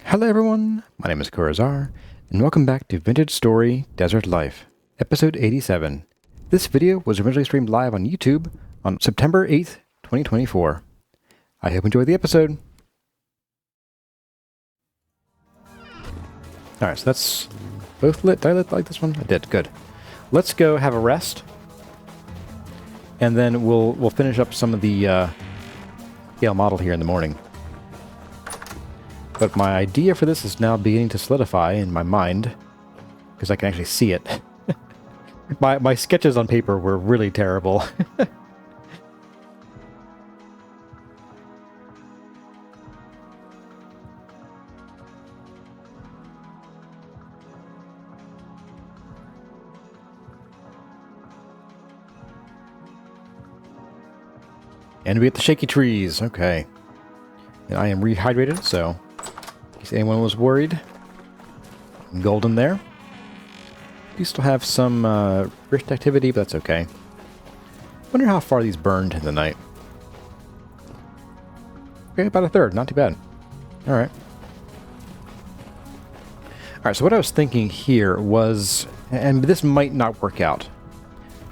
Hello everyone, my name is Kurazar, and welcome back to Vintage Story Desert Life, episode 87. This video was originally streamed live on YouTube on September 8th, 2024. I hope you enjoy the episode. Alright, so that's both lit. Did I lit like this one? I did, good. Let's go have a rest, and then we'll finish up some of the scale model here in the morning. But my idea for this is now beginning to solidify in my mind, because I can actually see it. My sketches on paper were really terrible. And we get the shaky trees, okay. And I am rehydrated, so in case anyone was worried, golden there. We still have some rift activity, but that's okay. Wonder how far these burned in the night. Okay, about a third, not too bad. Alright. Alright, so what I was thinking here was, and this might not work out,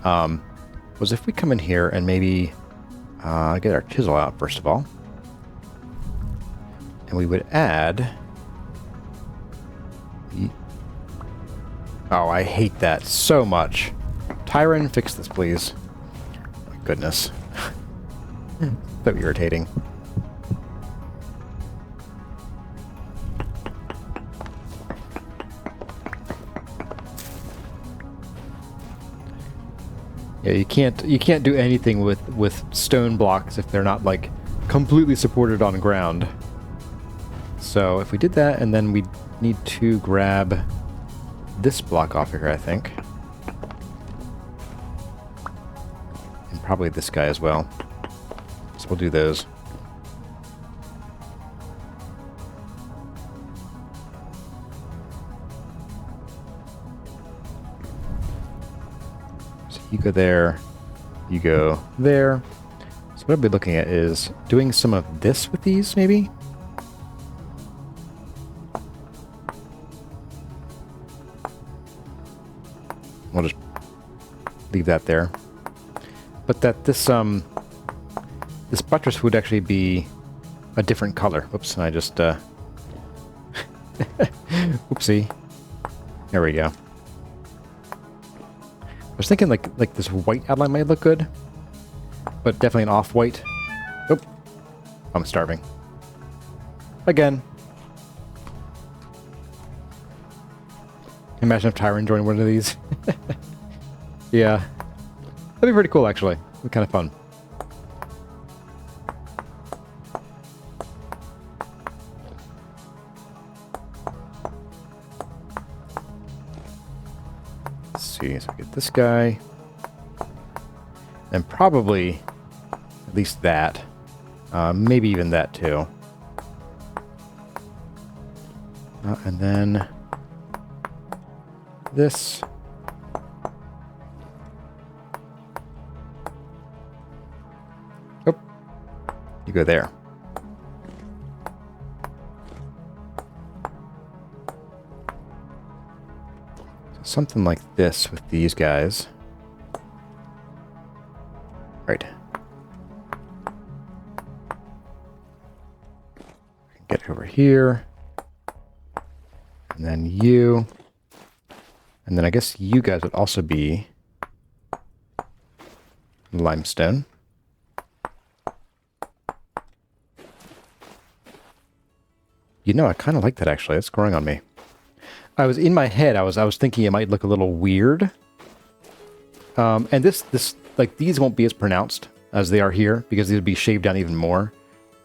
was if we come in here and maybe get our chisel out first of all. And we would add... Oh, I hate that so much. Tyron, fix this, please. My goodness. So irritating. Yeah, you can't do anything with stone blocks if they're not like completely supported on ground. So if we did that, and then we need to grab this block off here, I think. And probably this guy as well. So we'll do those. So you go there, you go there. So what I'll be looking at is doing some of this with these, maybe? We'll just leave that there. But that this buttress would actually be a different color. Oops, I just oopsie. There we go. I was thinking like this white outline might look good, but definitely an off-white. Oh, I'm starving. Again. Imagine if Tyron joined one of these. Yeah. That'd be pretty cool, actually. It'd be kind of fun. Let's see. So I get this guy. And probably at least that. Maybe even that, too. And then... this. Oh, you go there. So something like this with these guys. Right. Get over here. And then you. And then I guess you guys would also be limestone. You know, I kind of like that actually. It's growing on me. I was in my head. I was thinking it might look a little weird. And this like these won't be as pronounced as they are here because these would be shaved down even more.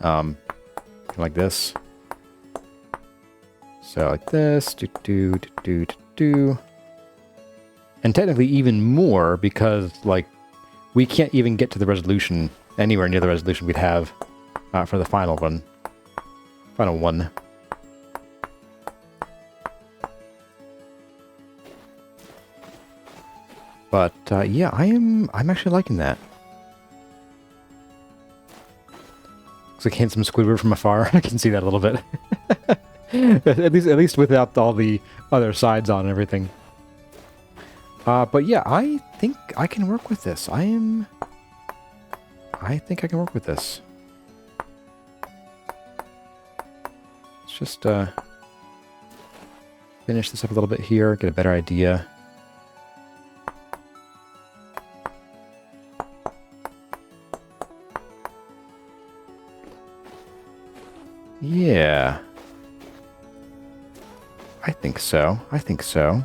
Like this. So like this. And technically even more because, like, we can't even get to the resolution, anywhere near the resolution we'd have for the final one. Final one. But, yeah, I'm actually liking that. Looks like handsome Squidward from afar. I can see that a little bit. At least without all the other sides on and everything. But yeah, I think I can work with this. I think I can work with this. Let's just finish this up a little bit here, get a better idea. Yeah. I think so. I think so.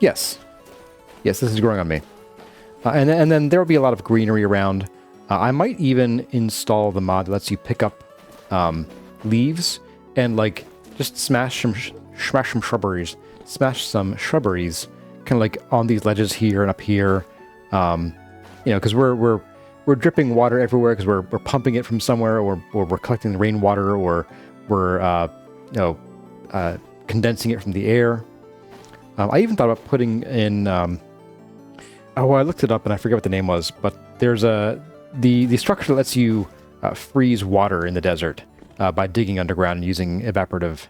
Yes. Yes, this is growing on me. And then there will be a lot of greenery around. I might even install the mod that lets you pick up leaves and like just smash some shrubberies. Smash some shrubberies kind of like on these ledges here and up here. You know, because we're dripping water everywhere because we're pumping it from somewhere, or we're collecting the rainwater, or we're condensing it from the air. I even thought about putting in. Oh, I looked it up and I forget what the name was, but there's the structure that lets you freeze water in the desert by digging underground and using evaporative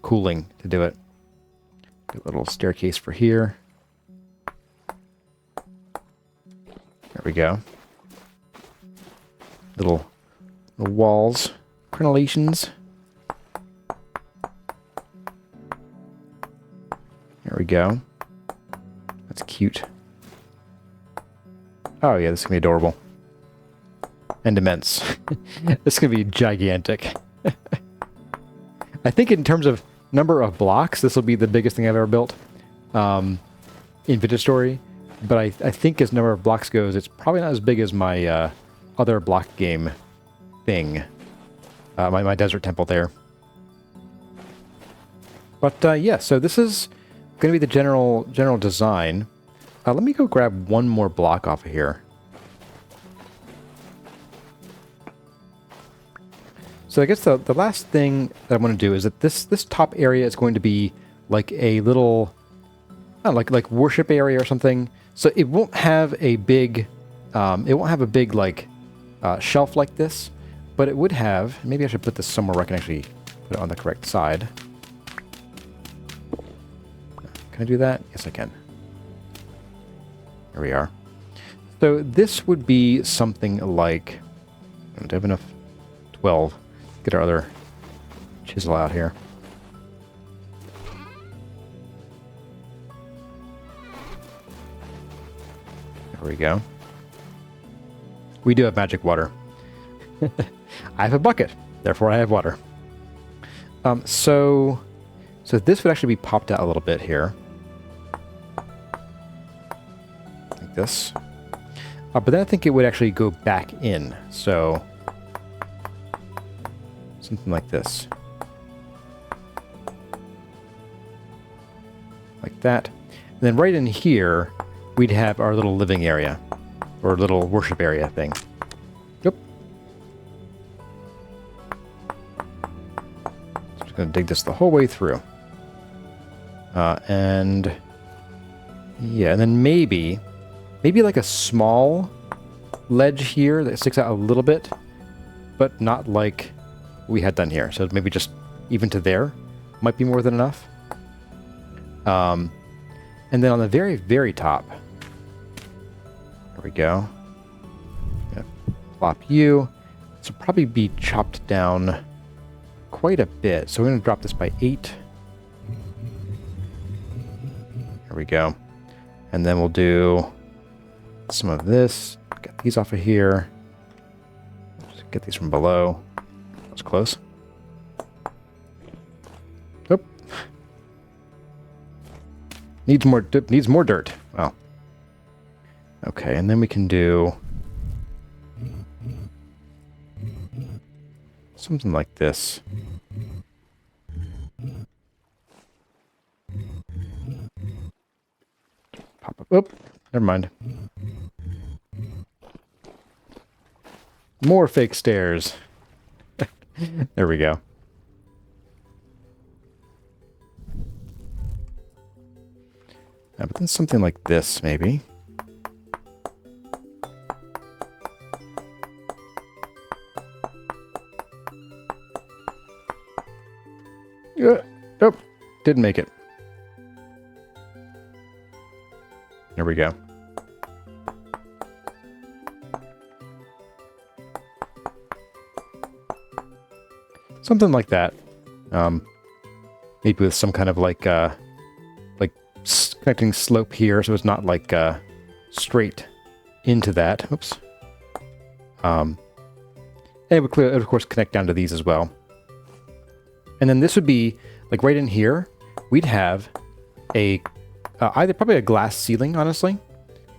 cooling to do it. A little staircase for here. There we go. Little walls, crenellations. There we go. That's cute. Oh yeah, this is gonna be adorable. And immense. This is gonna be gigantic. I think in terms of number of blocks, this will be the biggest thing I've ever built in Vintage Story. But I think as number of blocks goes, it's probably not as big as my other block game thing. My desert temple there. But yeah, so this is going to be the general design. Let me go grab one more block off of here. So I guess the last thing that I want to do is that this top area is going to be like a little, I don't know, like worship area or something. So it won't have a big, like shelf like this, but it would have. Maybe I should put this somewhere where I can actually put it on the correct side. Can I do that? Yes, I can. There we are. So this would be something like, I don't have enough. 12. Get our other chisel out here. There we go. We do have magic water. I have a bucket, therefore I have water. So this would actually be popped out a little bit here. Like this. But then I think it would actually go back in. So something like this. Like that. And then right in here, we'd have our little living area. Or little worship area thing. Yep. Just going to dig this the whole way through. And yeah, and then maybe like a small ledge here that sticks out a little bit, but not like we had done here. So maybe just even to there might be more than enough. And then on the very, very top, there we go. Gonna plop you. This will probably be chopped down quite a bit. So we're going to drop this by 8. There we go. And then we'll do some of this. Get these off of here. Just get these from below. That was close. Oop. Needs more dirt. Well. Okay, and then we can do something like this. Pop up. Oop. Never mind. More fake stairs. There we go. But then something like this, maybe. didn't make it. There we go. Something like that. Maybe with some kind of like connecting slope here, so it's not like straight into that. Oops. And it would of course connect down to these as well. And then this would be like right in here. We'd have a either probably a glass ceiling, honestly,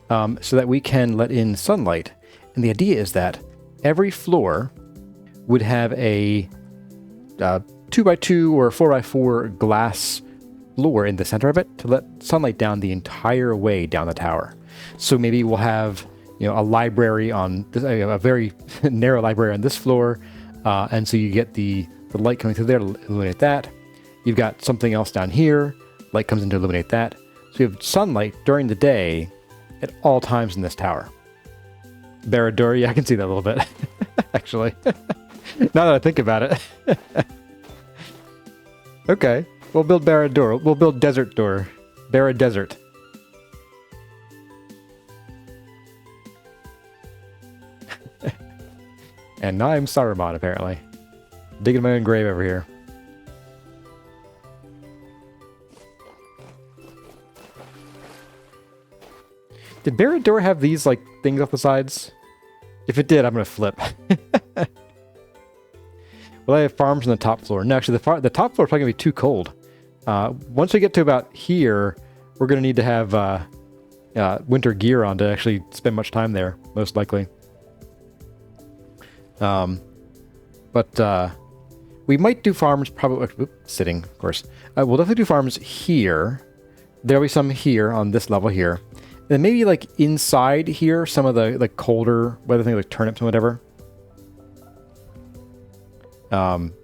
so that we can let in sunlight. And the idea is that every floor would have a 2x2 or 4x4 glass floor in the center of it to let sunlight down the entire way down the tower. So maybe we'll have, you know, a library on this, a very narrow library on this floor, and so you get the light coming through there to illuminate that. You've got something else down here, light comes in to illuminate that. So you have sunlight during the day at all times in this tower. Barad-dûr, yeah, I can see that a little bit, actually. Now that I think about it. Okay, we'll build Barad-dûr. We'll build Desert Door. Barad Desert. And now I'm Saruman, apparently. Digging my own grave over here. Did Barad-dûr have these, like, things off the sides? If it did, I'm gonna flip. Well, I have farms on the top floor. No, actually, the top floor is probably going to be too cold. Once we get to about here, we're going to need to have winter gear on to actually spend much time there, most likely. But we might do farms probably... sitting, of course. We'll definitely do farms here. There'll be some here on this level here. And then maybe, like, inside here, some of the colder weather things, like turnips and whatever.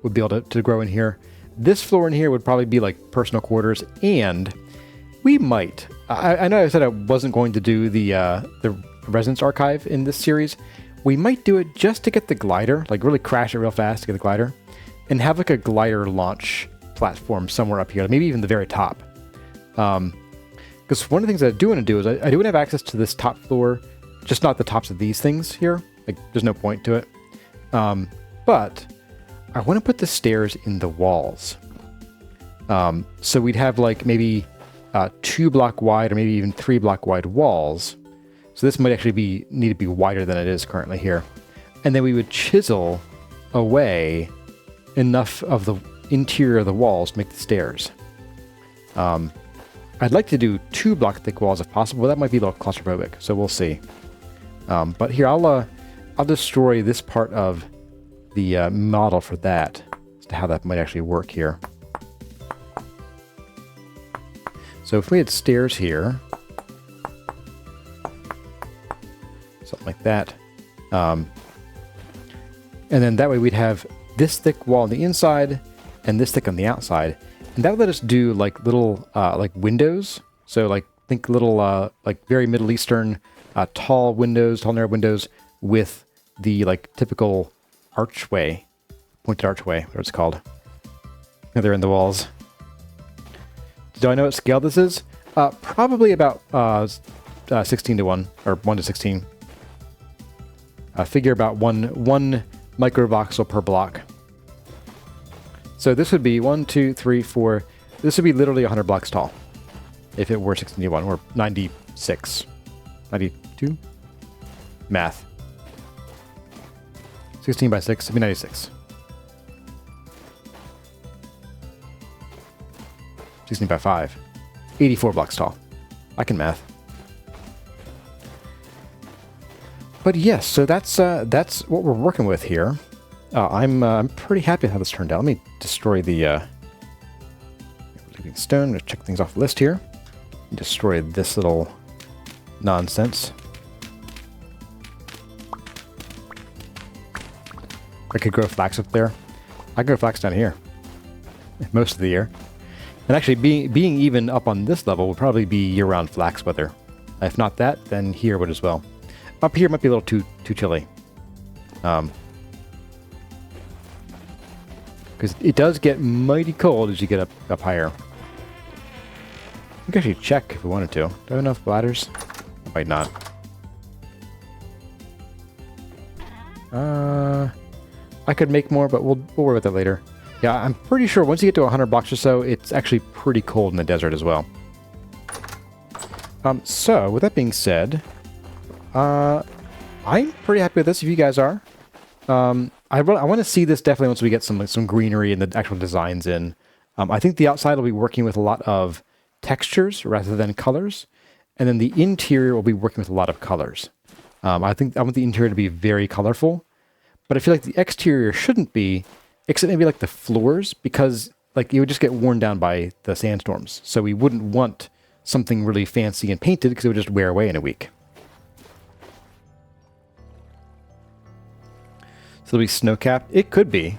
Would be able to grow in here. This floor in here would probably be like personal quarters, and we might. I know I said I wasn't going to do the residence archive in this series. We might do it just to get the glider, like really crash it real fast to get the glider, and have like a glider launch platform somewhere up here, maybe even the very top. Because one of the things that I do want to do is I do want to have access to this top floor, just not the tops of these things here. Like there's no point to it. But I want to put the stairs in the walls. So we'd have like maybe 2 block wide or maybe even 3 block wide walls. So this might actually need to be wider than it is currently here. And then we would chisel away enough of the interior of the walls to make the stairs. I'd like to do 2 block thick walls if possible, but that might be a little claustrophobic, so we'll see. But here, I'll destroy this part of the model for that, as to how that might actually work here. So if we had stairs here, something like that, and then that way we'd have this thick wall on the inside and this thick on the outside, and that would let us do like little like windows. So like think little like very Middle Eastern tall windows, tall narrow windows with the like typical archway, pointed archway, whatever it's called. They're in the walls. Do I know what scale this is? Probably about 16 to 1, or 1 to 16. Figure about one microvoxel per block. So this would be 1, 2, 3, 4. This would be literally 100 blocks tall if it were 16 to 1, or 96. 92? Math. 16 by 6, it'd be 96. 16 by 5. 84 blocks tall. I can math. But yes, so that's what we're working with here. I'm pretty happy with how this turned out. Let me destroy the living stone. Let's check things off the list here. Destroy this little nonsense. I could grow flax up there. I grow flax down here most of the year. And actually, being even up on this level would probably be year-round flax weather. If not that, then here would as well. Up here might be a little too chilly. Because it does get mighty cold as you get up higher. We could actually check if we wanted to. Do I have enough bladders? Might not. I could make more, but we'll worry about that later. Yeah, I'm pretty sure once you get to 100 blocks or so, it's actually pretty cold in the desert as well. So, with that being said, I'm pretty happy with this, if you guys are. I want to see this definitely once we get some greenery and the actual designs in. I think the outside will be working with a lot of textures rather than colors. And then the interior will be working with a lot of colors. I want the interior to be very colorful. But I feel like the exterior shouldn't be, except maybe like the floors, because like it would just get worn down by the sandstorms. So we wouldn't want something really fancy and painted because it would just wear away in a week. So it'll be snow-capped. It could be.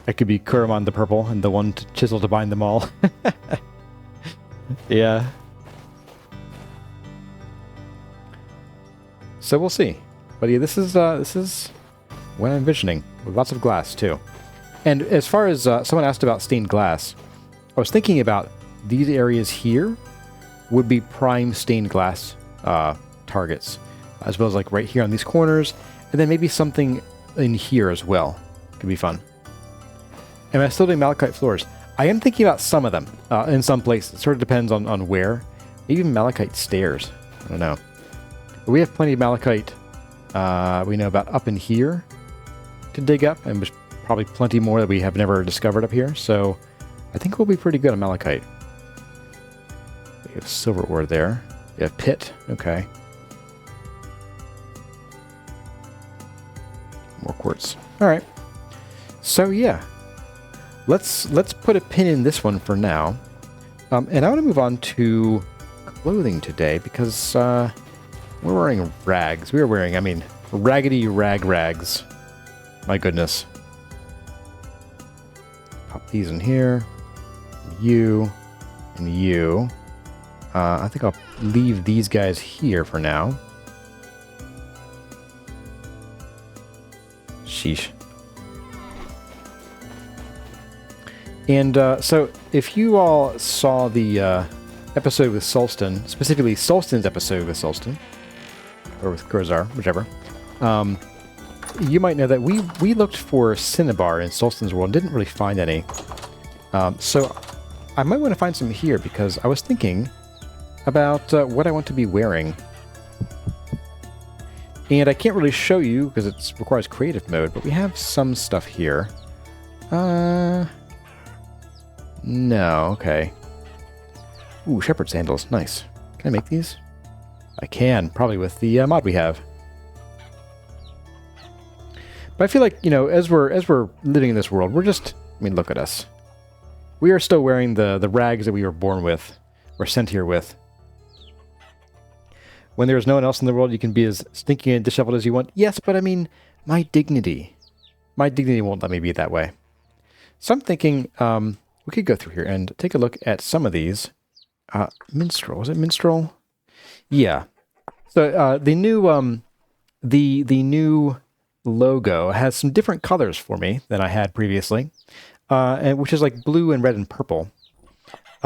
It could be Kuramon the purple and the one chisel to bind them all. Yeah. So we'll see. But yeah, this is what I'm envisioning, with lots of glass too. And as far as someone asked about stained glass, I was thinking about these areas here would be prime stained glass targets, as well as like right here on these corners, and then maybe something in here as well. Could be fun. Am I still doing malachite floors? I am thinking about some of them in some places. It sort of depends on where. Even malachite stairs. I don't know. But we have plenty of malachite we know about up in here to dig up, and there's probably plenty more that we have never discovered up here. So I think we'll be pretty good on malachite. We have silver ore there. We have pit. Okay. More quartz. All right. So yeah, let's put a pin in this one for now. And I want to move on to clothing today because we're wearing rags. We are wearing, I mean, raggedy rags. My goodness. Pop these in here. You and you. I think I'll leave these guys here for now. Sheesh. And so, if you all saw the episode with Solston, specifically Solston's episode with Solston, or with Kurzar, whichever, you might know that we looked for cinnabar in Solston's world and didn't really find any. So, I might want to find some here because I was thinking about what I want to be wearing. And I can't really show you because it requires creative mode, but we have some stuff here. No, okay. Ooh, shepherd sandals, nice. Can I make these? I can, probably with the mod we have. But I feel like, you know, as we're living in this world, we're just, I mean, look at us. We are still wearing the rags that we were born with, or sent here with. When there's no one else in the world, you can be as stinky and disheveled as you want. Yes, but I mean, my dignity won't let me be that way. So I'm thinking we could go through here and take a look at some of these. Minstrel, was it minstrel? Yeah. So the new the new logo has some different colors for me than I had previously, and which is like blue and red and purple.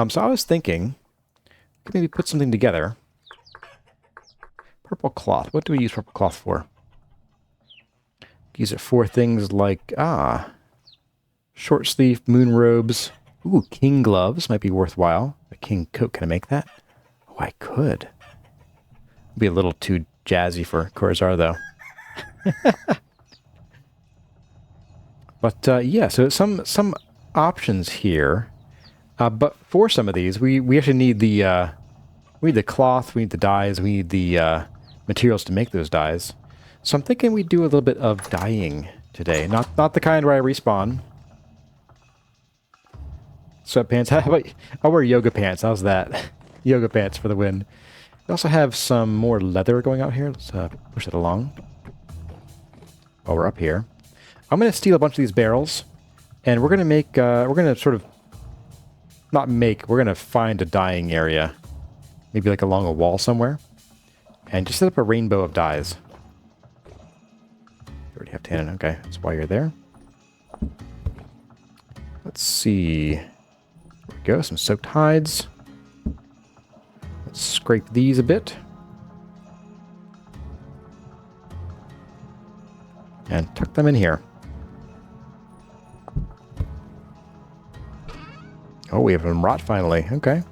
So I was thinking, could maybe put something together. Purple cloth. What do we use purple cloth for? Use it for things like, short sleeve moon robes. Ooh, king gloves might be worthwhile. A king coat. Can I make that? Oh, I could. It'd be a little too jazzy for Kurzar, though. But, yeah, so some options here. But for some of these, we actually need the cloth, we need the dyes, we need the materials to make those dyes. So I'm thinking we do a little bit of dyeing today. Not the kind where I respawn. Sweatpants. How about, I'll wear yoga pants. How's that? Yoga pants for the win. We also have some more leather going out here. Let's push it along. While we're up here. I'm going to steal a bunch of these barrels. And we're going to make, we're going to sort of, not make, we're going to find a dyeing area. Maybe like along a wall somewhere. And just set up a rainbow of dyes. You already have tannin. Okay, that's why you're there. Let's see. There we go. Some soaked hides. Scrape these a bit. And tuck them in here. Oh, we have them rot finally. Okay.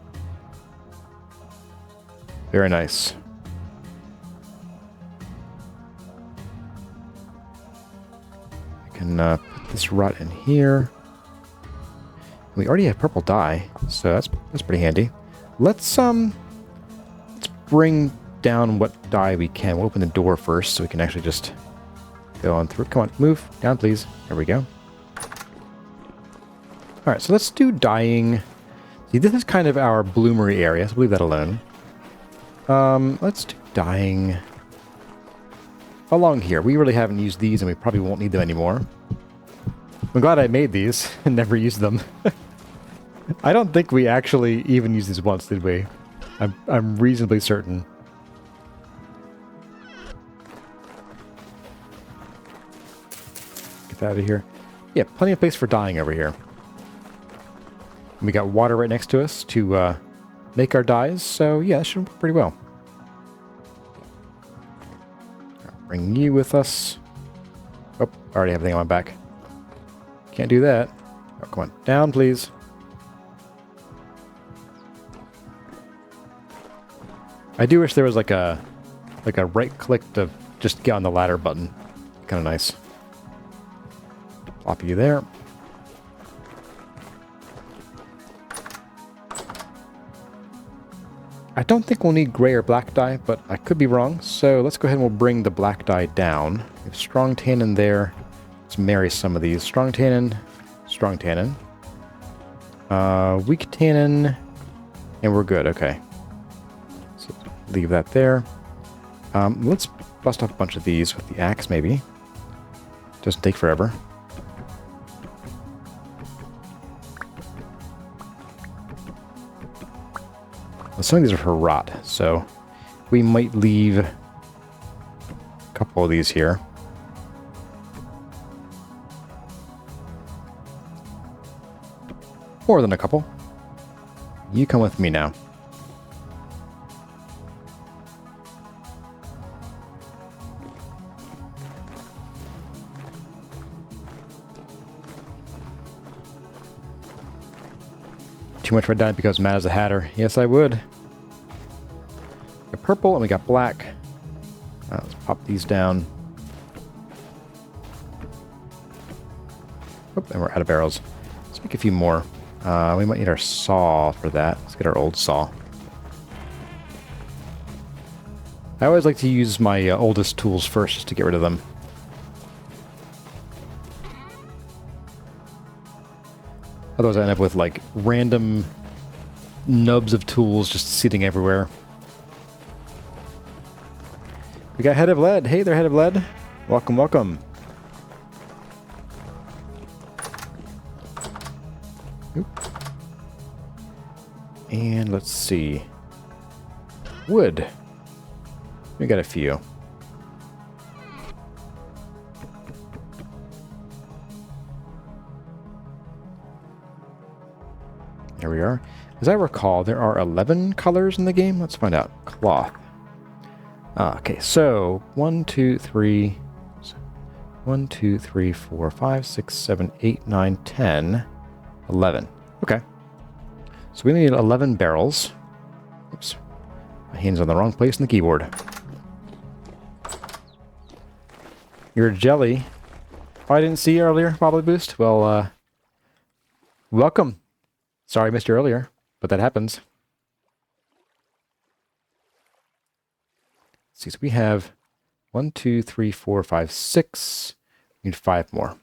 Very nice. I can put this rot in here. We already have purple dye, so that's pretty handy. Let's bring down what dye we can. We'll open the door first so we can actually just go on through. Come on, move down, please. There we go. All right, so let's do dyeing. See, this is kind of our bloomery area, so leave that alone. Let's do dyeing along here. We really haven't used these, and we probably won't need them anymore. I'm glad I made these and never used them. I don't think we actually even used these once, did we? I'm reasonably certain. Get that out of here. Yeah, plenty of place for dyeing over here. And we got water right next to us to make our dyes, so yeah, that should work pretty well. I'll bring you with us. Oh, I already have everything on my back. Can't do that. Oh, come on. Down, please. I do wish there was like a right click to just get on the ladder button. Kind of nice. Plop you there. I don't think we'll need gray or black dye, but I could be wrong. So let's go ahead and we'll bring the black dye down. We have strong tannin there. Let's marry some of these. Strong tannin, weak tannin, and we're good. Okay. So leave that there. Let's bust off a bunch of these with the axe, maybe. Doesn't take forever. Well, some of these are for rot, so we might leave a couple of these here. More than a couple. You come with me now. Too much red dye because mad as a hatter. Yes, I would. We got purple and we got black. Let's pop these down. Oh, and we're out of barrels. Let's make a few more. We might need our saw for that. Let's get our old saw. I always like to use my oldest tools first just to get rid of them. Otherwise I end up with like random nubs of tools just sitting everywhere. We got Head of Lead. Hey there, Head of Lead. Welcome, welcome. Oop. And let's see. Wood. We got a few. There we are. As I recall, there are 11 colors in the game. Let's find out. Cloth. Okay, so 1, 2, 3, 4, 5, 6, 7, 8, 9, 10, 11. Okay. So we need 11 barrels. Oops. My hand's on the wrong place in the keyboard. You're a jelly. Oh, I didn't see you earlier, Wobbly Boost. Well, welcome. Sorry I missed you earlier, but that happens. Let's see, so we have 1, 2, 3, 4, 5, 6. We need 5 more.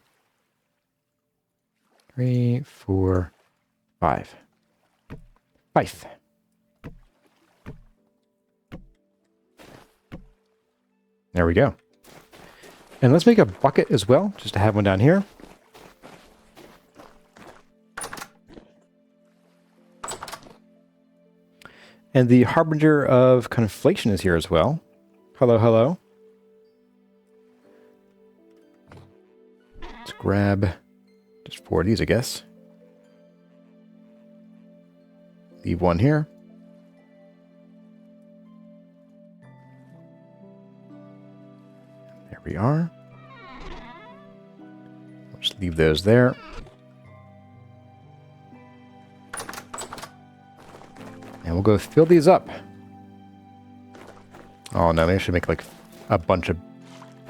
3, 4, 5. 5. There we go. And let's make a bucket as well, just to have one down here. And the Harbinger of Conflation is here as well. Hello, hello. Let's grab just 4 of these, I guess. Leave one here. There we are. We'll just leave those there. And we'll go fill these up. Oh no, maybe I should make like a bunch of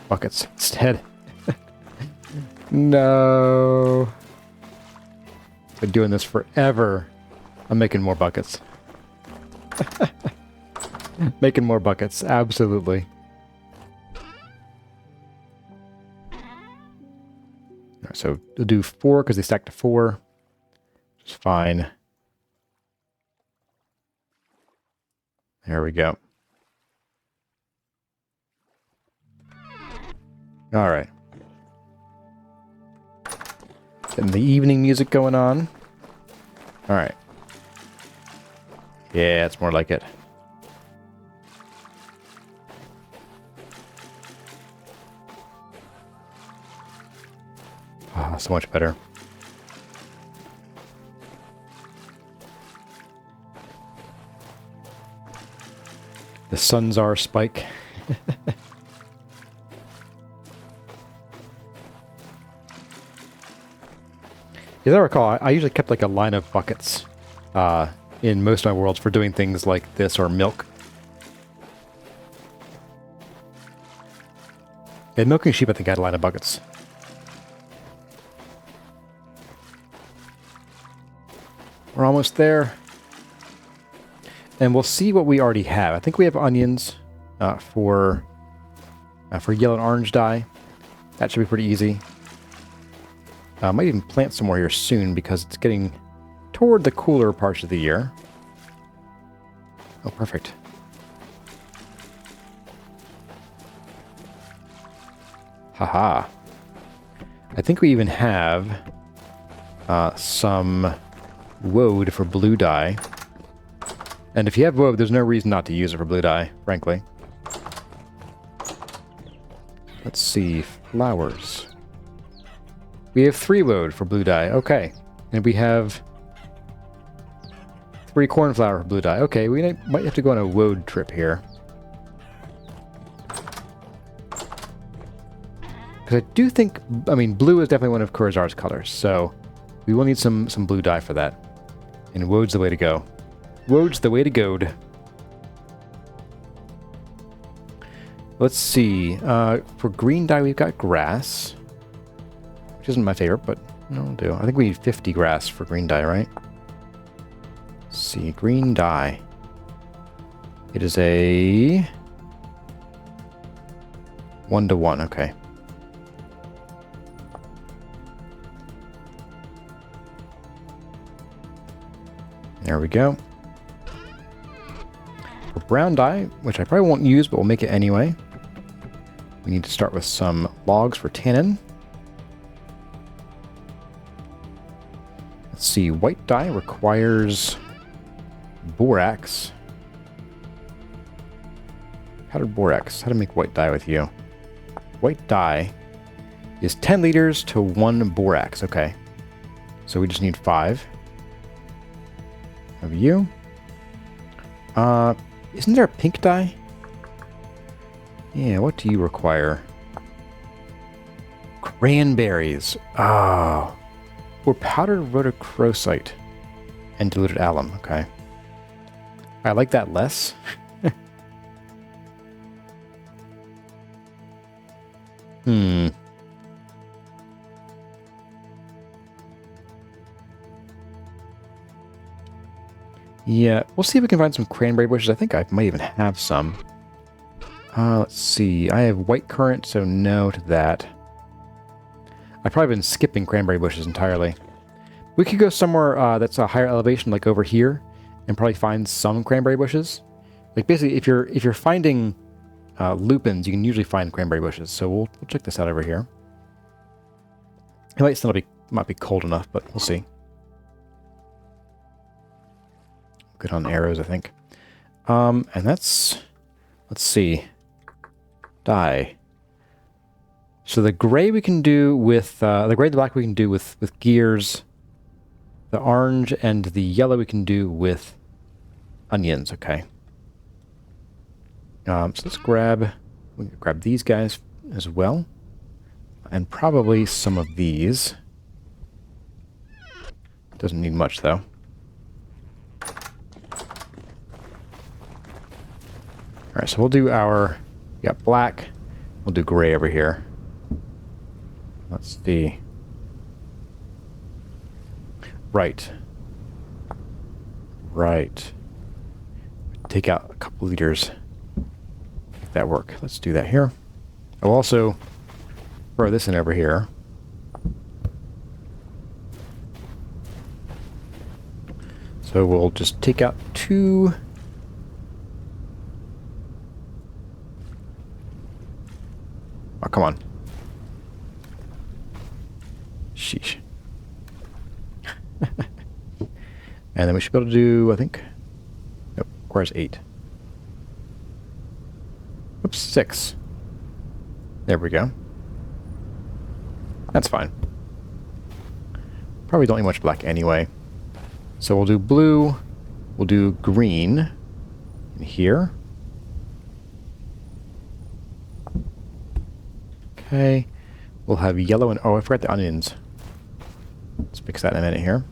buckets instead. No. Been doing this forever. I'm making more buckets. Making more buckets, absolutely. All right, so we'll do 4 because they stack to 4. Which is fine. There we go. All right. Getting the evening music going on. All right. Yeah, it's more like it. Ah, so much better. The sun's our spike. As I recall, I usually kept like a line of buckets in most of my worlds for doing things like this or milk. In milking sheep, I think I had a line of buckets. We're almost there. And we'll see what we already have. I think we have onions for yellow and orange dye. That should be pretty easy. I might even plant some more here soon because it's getting toward the cooler parts of the year. Oh, perfect. Haha. I think we even have some woad for blue dye. And if you have woad, there's no reason not to use it for blue dye, frankly. Let's see. Flowers. We have 3 woad for blue dye. Okay. And we have 3 cornflower for blue dye. Okay, we might have to go on a woad trip here. Because I do think, I mean, blue is definitely one of Kurazar's colors, so we will need some blue dye for that. And woad's the way to go. Woad's the way to go. Let's see. For green dye, we've got grass. Which isn't my favorite, but it'll do. I think we need 50 grass for green dye, right? Let's see. Green dye. It is a 1-to-1. Okay. There we go. For brown dye, which I probably won't use, but we'll make it anyway. We need to start with some logs for tannin. Let's see, white dye requires borax. Powdered borax. How to make white dye with you? White dye is 10 liters to 1 borax. Okay. So we just need 5 of you. Isn't there a pink dye? Yeah, what do you require? Cranberries. Oh. Or powdered rhodochrosite and diluted alum. Okay. I like that less. Yeah, we'll see if we can find some cranberry bushes. I think I might even have some. Let's see. I have white currant, so no to that. I've probably been skipping cranberry bushes entirely. We could go somewhere that's a higher elevation, like over here, and probably find some cranberry bushes. Like basically, if you're finding lupins, you can usually find cranberry bushes. So we'll check this out over here. It might be cold enough, but we'll see. Good on arrows, I think. And that's, let's see, dye. So the gray we can do with, the gray and the black we can do with gears. The orange and the yellow we can do with onions, okay. So let's grab these guys. as well. And probably some of these. Doesn't need much, though. Alright, so we'll do our... We got black. We'll do gray over here. Let's see. Right. Right. Take out a couple liters. Make that work. Let's do that here. I'll also throw this in over here. So we'll just take out 2. Oh, come on. Sheesh. And then we should be able to do, I think... Nope, requires 8. Oops, 6. There we go. That's fine. Probably don't need much black anyway. So we'll do blue, we'll do green in here. Okay. We'll have yellow and... Oh, I forgot the onions. Let's fix that in a minute here.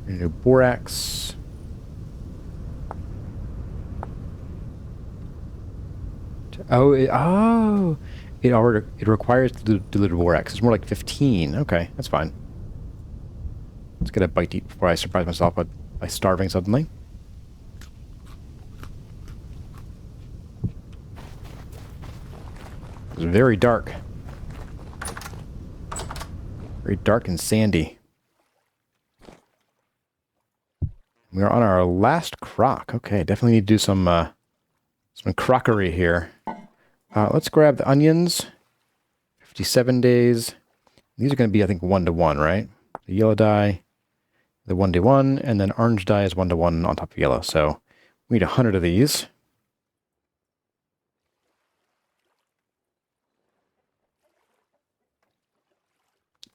We're going to do borax. Oh, it requires diluted borax. It's more like 15. Okay, that's fine. Let's get a bite to eat before I surprise myself by starving suddenly. It's very dark. Very dark and sandy. We are on our last crock. Okay, definitely need to do some crockery here. Let's grab the onions. 57 days. These are going to be, I think, 1-to-1, right? The yellow dye, the 1-to-1, and then orange dye is 1-to-1 on top of yellow. So we need 100 of these.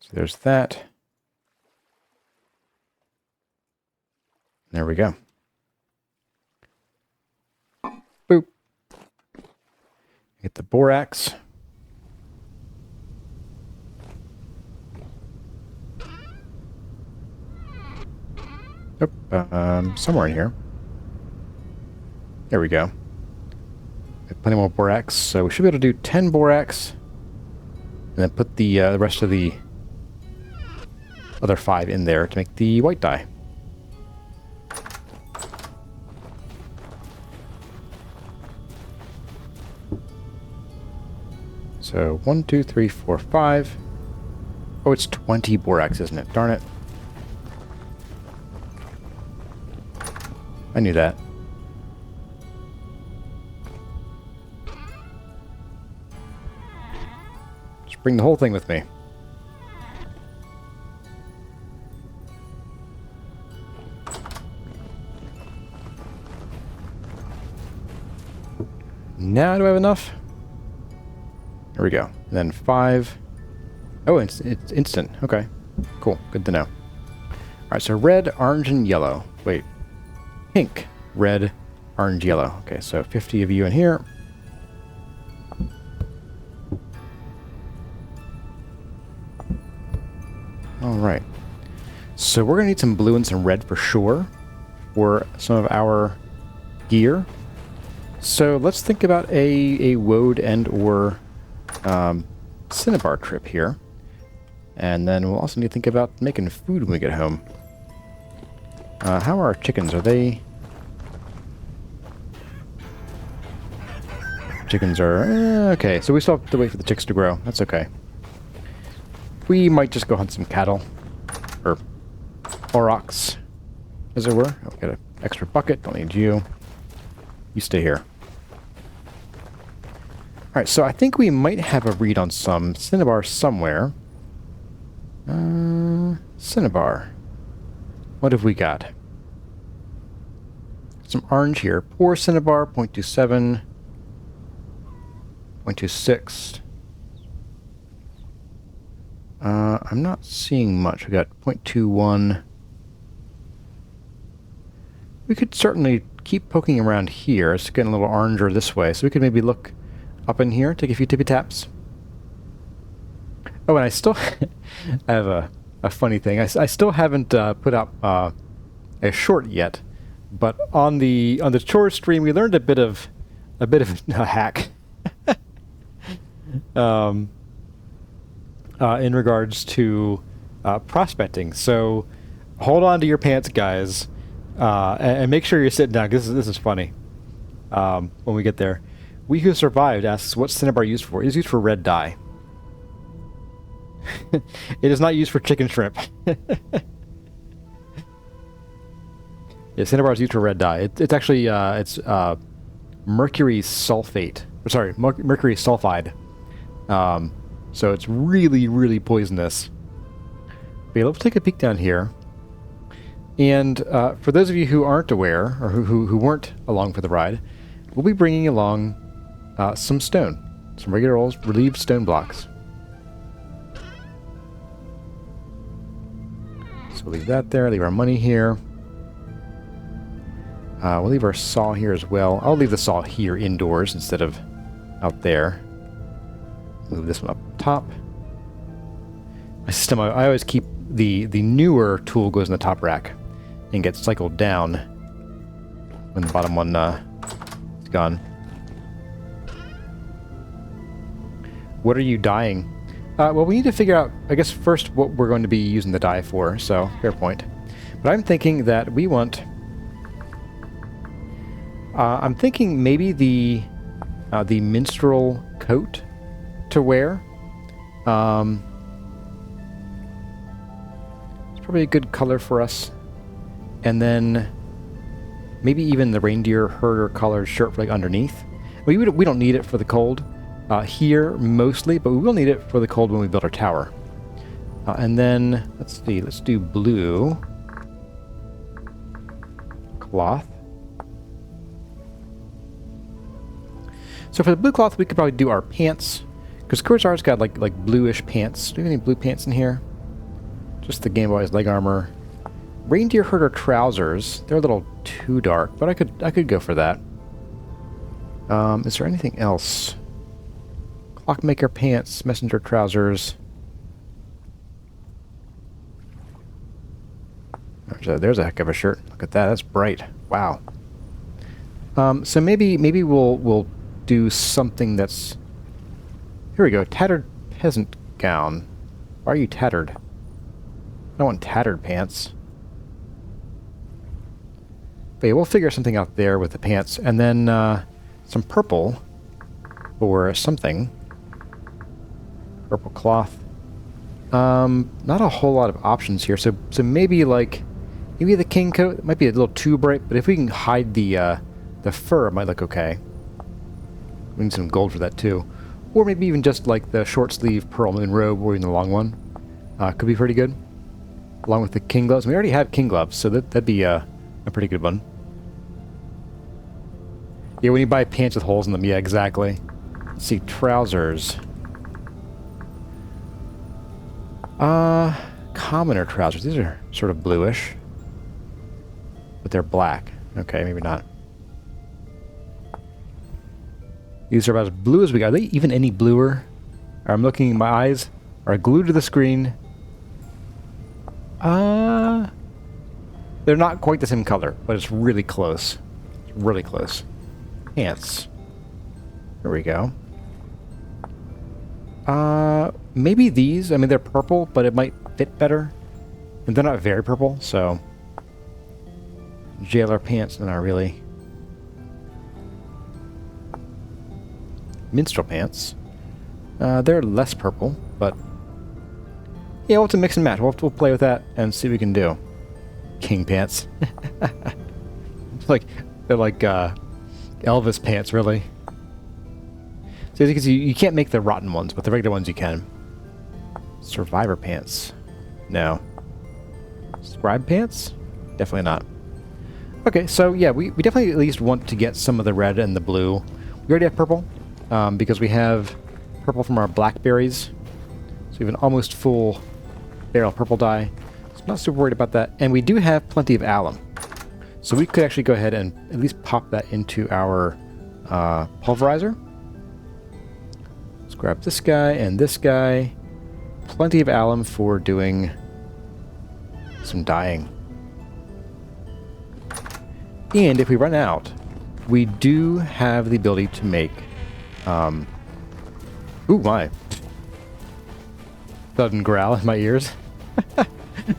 So there's that. There we go. Boop. Get the borax. Nope, somewhere in here. There we go. Got plenty more borax, so we should be able to do 10 borax, and then put the rest of the other 5 in there to make the white dye. So 1, 2, 3, 4, 5. Oh, it's 20 borax, isn't it? Darn it. I knew that. Just bring the whole thing with me. Now do I have enough? There we go. And then 5. Oh, it's instant. Okay. Cool. Good to know. Alright, so red, orange, and yellow. Wait. Pink, red, orange, yellow. Okay, so 50 of you in here. Alright. So we're going to need some blue and some red for sure for some of our gear. So let's think about a woad and or cinnabar trip here. And then we'll also need to think about making food when we get home. How are our chickens? Are they... Chickens are... okay, so we still have to wait for the chicks to grow. That's okay. We might just go hunt some cattle. Or aurochs, as it were. Oh, we got an extra bucket. Don't need you. You stay here. Alright, so I think we might have a read on some cinnabar somewhere. Cinnabar. What have we got? Some orange here. Poor cinnabar, 0.27. 0.26. I'm not seeing much. We got 0.21. We could certainly keep poking around here. It's getting a little oranger this way, so we could maybe look up in here, take a few tippy taps. Oh, and I still I have a funny thing. I still haven't put up a short yet, but on the chore stream we learned a bit of a hack in regards to prospecting. So hold on to your pants, guys, and make sure you're sitting down, because this is funny. When we get there, We Who Survived asks, what's cinnabar used for? It is used for red dye. It is not used for chicken shrimp. Yeah, cinnabar is used for red dye. It's actually mercury sulfate. Or sorry, mercury sulfide. So it's really, really poisonous. But yeah, let's take a peek down here. And for those of you who aren't aware, or who weren't along for the ride, we'll be bringing along some stone. Some regular old relieved stone blocks. So we'll leave that there, leave our money here. We'll leave our saw here as well. I'll leave the saw here indoors instead of out there. Move this one up top. My system, I always keep the newer tool goes in the top rack and gets cycled down when the bottom one is gone. What are you dyeing? Well, we need to figure out, I guess, first what we're going to be using the dye for, so fair point. But I'm thinking that we want... I'm thinking maybe the minstrel coat to wear. It's probably a good color for us. And then maybe even the reindeer herder collared shirt for, like, underneath. We don't need it for the cold here mostly, but we will need it for the cold when we build our tower. And then let's see, let's do blue cloth. So for the blue cloth, we could probably do our pants, because Kurzar's got like bluish pants. Do we have any blue pants in here? Just the Game Boy's leg armor. Reindeer herder trousers. They're a little too dark, but I could go for that. Is there anything else? Clockmaker pants, messenger trousers. There's a heck of a shirt. Look at that. That's bright. Wow. So maybe we'll do something that's... Here we go. Tattered peasant gown. Why are you tattered? I don't want tattered pants. But yeah, we'll figure something out there with the pants. And then some purple or something. Purple cloth. Not a whole lot of options here. So maybe maybe the king coat. It might be a little too bright, but if we can hide the fur, it might look okay. We need some gold for that too. Or maybe even just like the short sleeve pearl moon robe or even the long one. Could be pretty good. Along with the king gloves. We already have king gloves, so that'd be a pretty good one. Yeah, when you buy pants with holes in them, yeah, exactly. Let's see, trousers. Commoner trousers. These are sort of bluish. But they're black. Okay, maybe not. These are about as blue as we got. Are they even any bluer? I'm looking, my eyes are glued to the screen. They're not quite the same color, but it's really close. It's really close. Pants. There we go. Maybe these. I mean, they're purple, but it might fit better. And they're not very purple, so... Jailer pants, not really. Minstrel pants. They're less purple, but... Yeah, we'll have to mix and match. We'll play with that and see what we can do. King pants. They're like Elvis pants, really. So as you can see, you can't make the rotten ones, but the regular ones you can. Survivor pants. No. Scribe pants? Definitely not. Okay, so yeah, we definitely at least want to get some of the red and the blue. We already have purple, because we have purple from our blackberries. So we have an almost full barrel of purple dye. So I'm not super worried about that. And we do have plenty of alum. So we could actually go ahead and at least pop that into our pulverizer. Let's grab this guy and this guy. plenty of alum for doing some dyeing. And if we run out, we do have the ability to make... ooh, my. Sudden growl in my ears.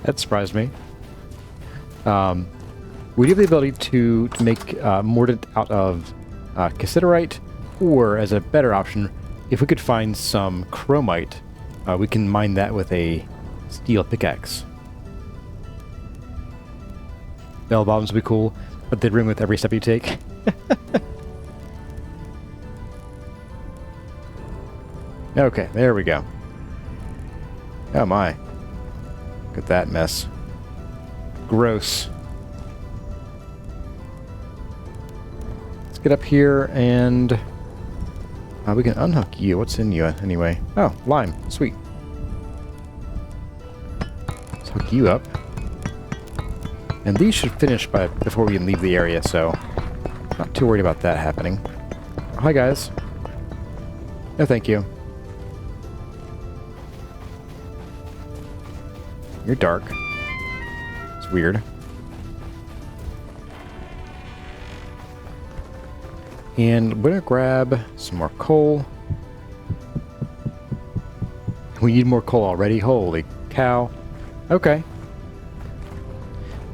That surprised me. We do have the ability to make mordant out of cassiterite, or as a better option, if we could find some chromite, we can mine that with a steel pickaxe. Bell bottoms would be cool, but they'd ring with every step you take. Okay, there we go. Oh my. Look at that mess. Gross. Let's get up here and... we can unhook you. What's in you anyway? Oh, lime. Sweet. Let's hook you up. And these should finish before we can leave the area, so... not too worried about that happening. Oh, hi, guys. No, thank you. You're dark. It's weird. And we're gonna grab some more coal. We need more coal already. Holy cow. Okay.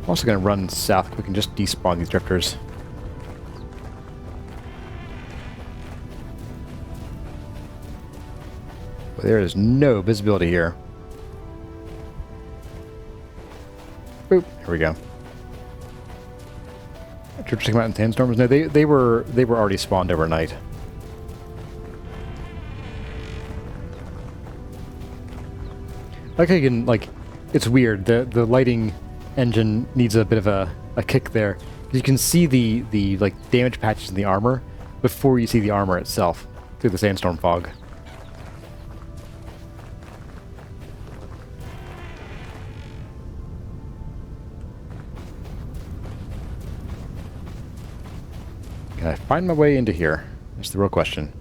I'm also gonna run south. We can just despawn these drifters. But there is no visibility here. Boop. Here we go. Drifters come out in sandstorms. No, they were already spawned overnight. Like it's weird. The lighting engine needs a bit of a kick there. You can see the like damage patches in the armor before you see the armor itself through the sandstorm fog. Can I find my way into here? That's the real question.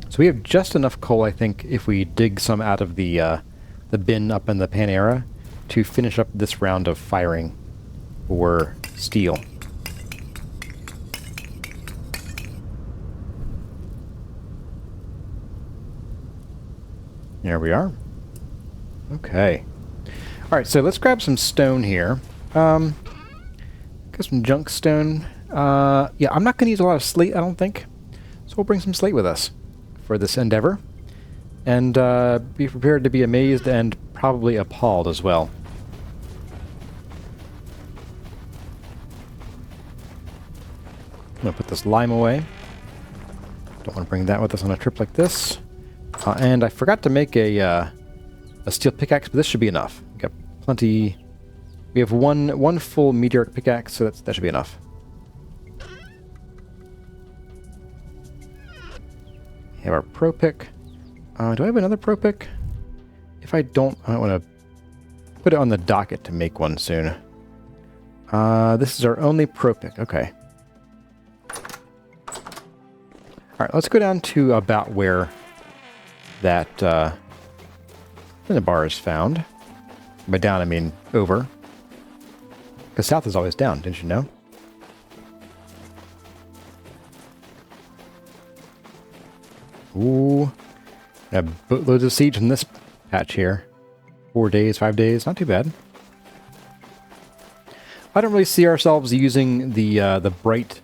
So we have just enough coal, I think, if we dig some out of the bin up in the Panera to finish up this round of firing for steel. There we are. Okay. Alright, so let's grab some stone here. Got some junk stone. Yeah, I'm not going to use a lot of slate, I don't think. So we'll bring some slate with us for this endeavor. And be prepared to be amazed and probably appalled as well. I'm going to put this lime away. Don't want to bring that with us on a trip like this. And I forgot to make a steel pickaxe, but this should be enough. We've got plenty. We have one full meteoric pickaxe, so that should be enough. We have our pro pick. Do I have another pro pick? If I don't, I might want to put it on the docket to make one soon. This is our only pro pick. Okay. Alright, let's go down to about where that bar is found. By down, I mean over. Because south is always down, didn't you know? Ooh. Got boatloads of seeds from this patch here. 4 days, 5 days, not too bad. I don't really see ourselves using the bright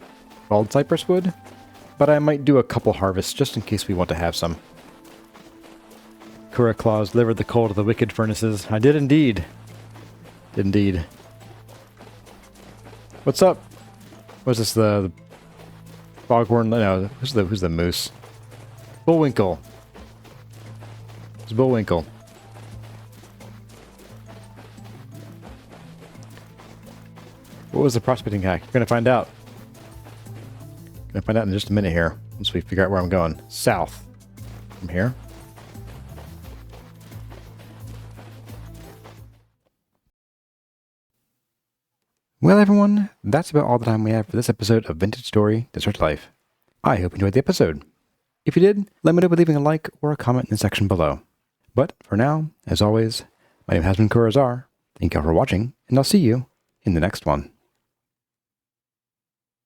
bald cypress wood, but I might do a couple harvests just in case we want to have some. Kura Claws delivered the coal to the wicked furnaces. I did indeed. Did indeed. What's up? Was this the foghorn? No, who's the moose? Bullwinkle. It's Bullwinkle. What was the prospecting hack? You're gonna find out. Gonna find out in just a minute here, once we figure out where I'm going. South. From here. Well, everyone, that's about all the time we have for this episode of Vintage Story Desert Life. I hope you enjoyed the episode. If you did, let me know by leaving a like or a comment in the section below. But for now, as always, my name has been Kurazar. Thank you all for watching, and I'll see you in the next one.